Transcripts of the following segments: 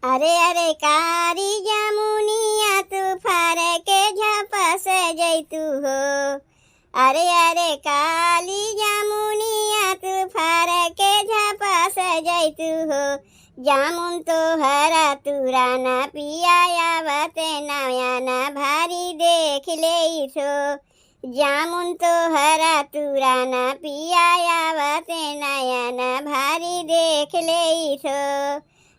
अरे अरे कारी जामुनिया तू फार के झपस जैतू हो। अरे अरे काली जामुनिया तू फार के झपस जैतू हो। जामुन तो हरा तुराना पियाया बते नया ना भारी देख ले थो। जामुन तो हरा तुराना पियाया बते नया ना भारी देख ले थो।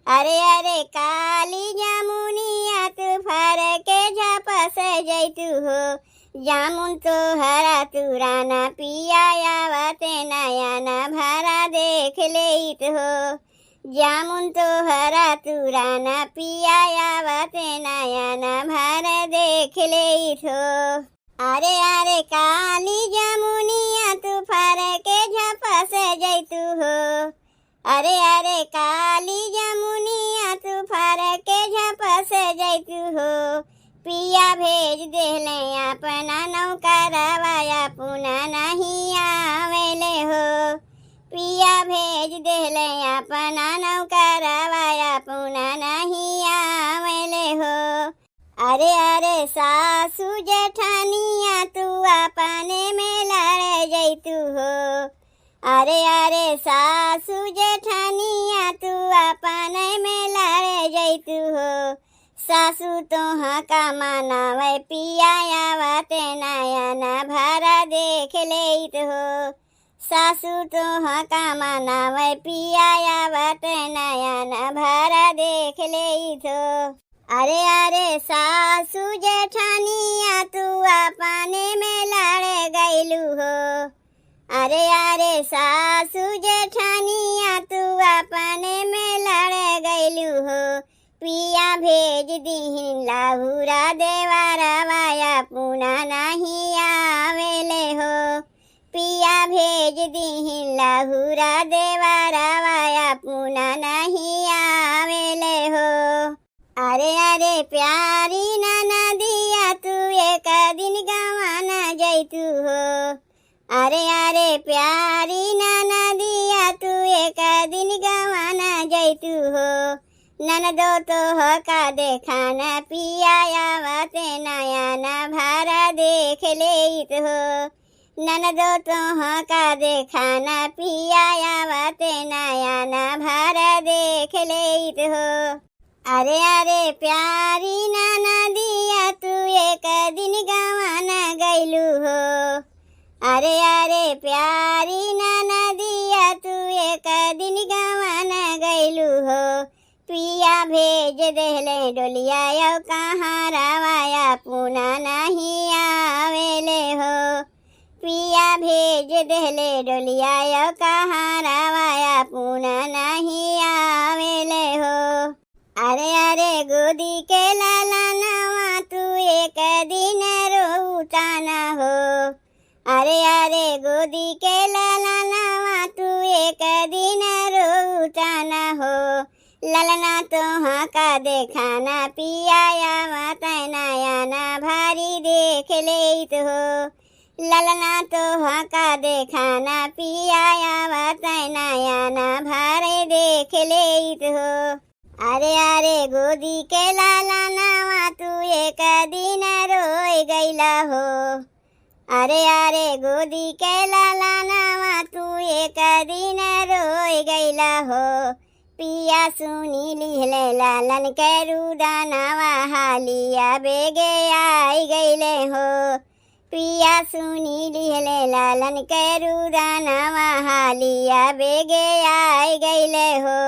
अरे अरे काली जामुनिया तू फार के झपस जैतू हो। जामुन तो हरा तुराना पियाया बते नया ना भारा देख लेत हो। जामुन तो हरा तुराना पियाया बते नया ना भारा देख लेत हो। अरे अरे काली जामुनिया तू फार के झपस जैतू हो। अरे अरे काली जामुनिया तू फार के झपस जैतू हो। पिया भेज देले अपना नौकरवाया पुना नहीं आवेले हो। पिया भेज देले अपना नौकरवाया पुना नहीं आवेले हो। अरे अरे सासू जेठानिया तू अपने में लड़ जैतू हो। अरे अरे सासू जेठानिया तू अपने में लड़ जैतू हो। सासू तो का मनावे पियाया बते नया ना भारा देख लेत हो। सासू तो का मनावे पियाया बते नया ना भारा देख लेत हो। अरे अरे सासू जेठानिया तू अपने में लड़ गईलू हो। अरे अरे सासू जेठानिया तू अपने में लड़ गईलू हो। पिया भेज दीहिन लाहुरा देवरवाया पुना नहीं आवेले हो। पिया भेज दीहिन लाहुरा देवरवाया पुना नहीं आवेले हो। अरे अरे प्यारी ननदिया तू एक दिन गवाना जैतू हो। अरे अरे प्यारी ननदिया तू एक दिन गवाना जैतू हो। ननदो तो का देखाना पियाया बते नया ना भारा देख लेत हो। ननदो तो का देखाना पियाया बते नया ना भारा देख लेत हो। अरे अरे प्यारी ननदिया तू एक दिन गवाना गईलू हो। अरे अरे प्यारी ननदिया तू एक दिन गवाना गईलू हो। पिया भेज देले डोलिया यौ कहाँ रवाया पुना नहीं आवेले हो। पिया भेज देले डोलिया यौ कहाँ रवाया पुना नहीं आवेले हो। अरे अरे गोदी के लाला नवा तू एक दिन रोताना हो। अरे अरे गोदी के लाला नवा तू एक दिन रोताना हो। ललना तो का देखाना पियाया बते नया ना भारी देख लेत हो। ललना तो का देखाना पियाया बते नया ना भारे देख लेत हो। अरे अरे गोदी के लाला नवा तू एक दिन रोई गईला हो। अरे अरे गोदी के लाला नवा तू एक दिन रोई गईला हो। पिया सुनी लिहले लालन के रुदानावा हालिया बेगे आई गईले हो। पिया सुनी लिहले लालन के रुदानावा हालिया बेगे आई गईले हो।